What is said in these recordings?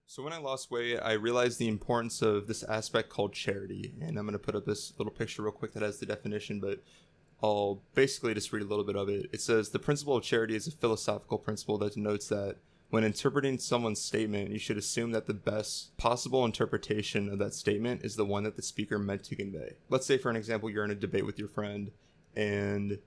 So when I lost weight, I realized the importance of this aspect called charity. And I'm going to put up this little picture real quick that has the definition, but I'll basically just read a little bit of it. It says, the principle of charity is a philosophical principle that denotes that when interpreting someone's statement, you should assume that the best possible interpretation of that statement is the one that the speaker meant to convey. Let's say, for an example, you're in a debate with your friend, and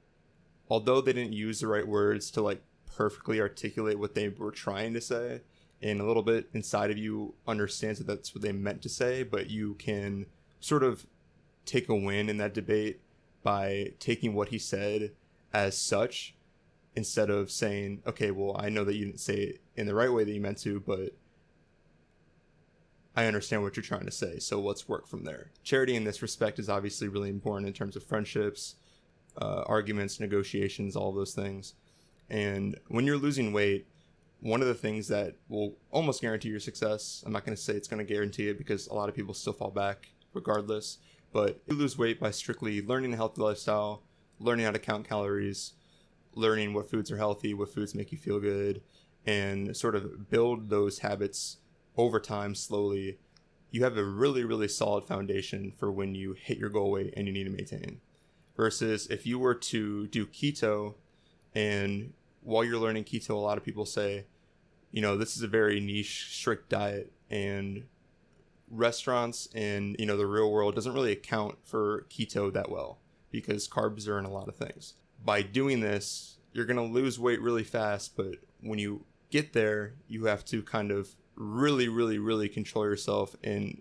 although they didn't use the right words to perfectly articulate what they were trying to say, and a little bit inside of you understands that that's what they meant to say, but you can sort of take a win in that debate by taking what he said as such, instead of saying, okay, well, I know that you didn't say it in the right way that you meant to, but I understand what you're trying to say, so let's work from there. Charity in this respect is obviously really important in terms of friendships, arguments, negotiations, all those things. And when you're losing weight, one of the things that will almost guarantee your success, I'm not going to say it's going to guarantee it because a lot of people still fall back regardless, but you lose weight by strictly learning a healthy lifestyle, learning how to count calories, learning what foods are healthy, what foods make you feel good, and sort of build those habits over time slowly. You have a really, really solid foundation for when you hit your goal weight and you need to maintain. Versus if you were to do keto, and while you're learning keto, a lot of people say, this is a very niche, strict diet, and restaurants and, the real world doesn't really account for keto that well because carbs are in a lot of things. By doing this, you're going to lose weight really fast, but when you get there, you have to kind of really, really, really control yourself and,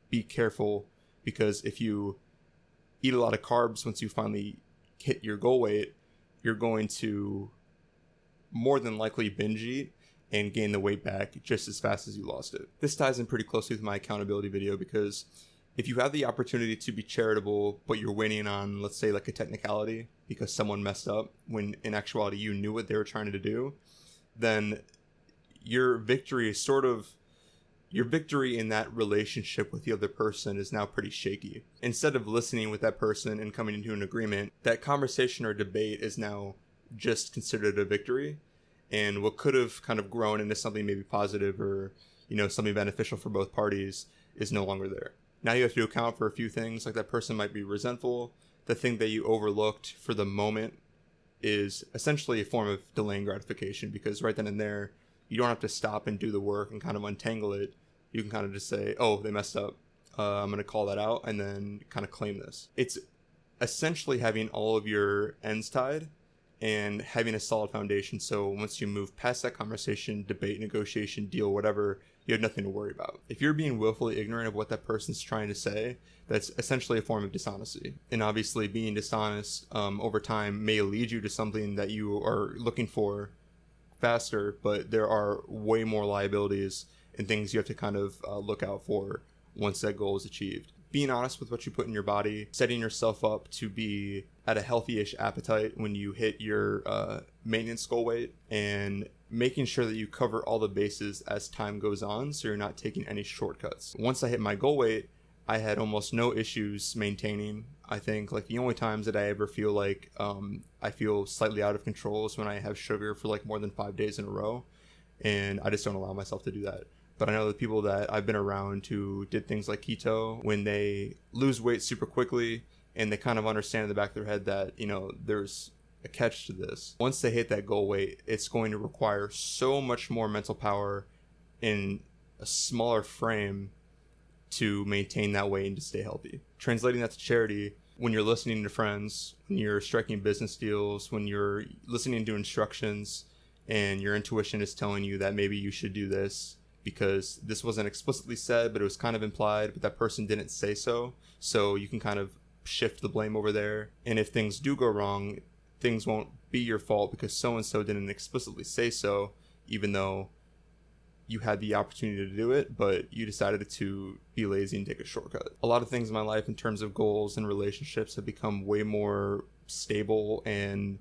be careful, because if you eat a lot of carbs once you finally hit your goal weight, you're going to more than likely binge eat and gain the weight back just as fast as you lost it. This ties in pretty closely with my accountability video, because if you have the opportunity to be charitable, but you're waiting on, let's say, a technicality because someone messed up, when in actuality you knew what they were trying to do, then your victory in that relationship with the other person is now pretty shaky. Instead of listening with that person and coming into an agreement, that conversation or debate is now just considered a victory. And what could have kind of grown into something maybe positive or, something beneficial for both parties is no longer there. Now you have to account for a few things, like that person might be resentful. The thing that you overlooked for the moment is essentially a form of delaying gratification, because right then and there, you don't have to stop and do the work and kind of untangle it. You can kind of just say, oh, they messed up. I'm going to call that out and then kind of claim this. It's essentially having all of your ends tied and having a solid foundation. So once you move past that conversation, debate, negotiation, deal, whatever, you have nothing to worry about. If you're being willfully ignorant of what that person's trying to say, that's essentially a form of dishonesty. And obviously being dishonest over time may lead you to something that you are looking for faster, but there are way more liabilities and things you have to kind of look out for once that goal is achieved. Being honest with what you put in your body, setting yourself up to be at a healthy-ish appetite when you hit your maintenance goal weight, and making sure that you cover all the bases as time goes on so you're not taking any shortcuts. Once I hit my goal weight, I had almost no issues maintaining. I think the only times that I ever feel like I feel slightly out of control is when I have sugar for more than 5 days in a row, and I just don't allow myself to do that. But I know the people that I've been around who did things like keto, when they lose weight super quickly and they kind of understand in the back of their head that, there's a catch to this. Once they hit that goal weight, it's going to require so much more mental power in a smaller frame to maintain that weight and to stay healthy. Translating that to charity, when you're listening to friends, when you're striking business deals, when you're listening to instructions and your intuition is telling you that maybe you should do this, because this wasn't explicitly said, but it was kind of implied, but that person didn't say so. So you can kind of shift the blame over there. And if things do go wrong, things won't be your fault because so-and-so didn't explicitly say so, even though you had the opportunity to do it, but you decided to be lazy and take a shortcut. A lot of things in my life in terms of goals and relationships have become way more stable and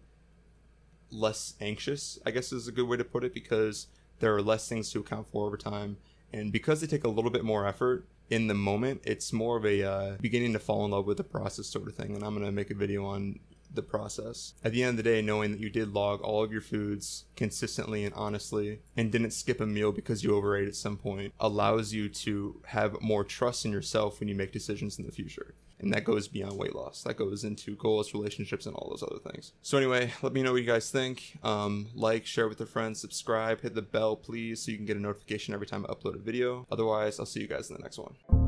less anxious, I guess is a good way to put it, because there are less things to account for over time. And because they take a little bit more effort in the moment, it's more of a beginning to fall in love with the process sort of thing. And I'm going to make a video on the process. At the end of the day, knowing that you did log all of your foods consistently and honestly and didn't skip a meal because you overate at some point allows you to have more trust in yourself when you make decisions in the future. And that goes beyond weight loss. That goes into goals, relationships, and all those other things. So anyway, let me know what you guys think. Like, share with your friends, subscribe, hit the bell, please, so you can get a notification every time I upload a video. Otherwise, I'll see you guys in the next one.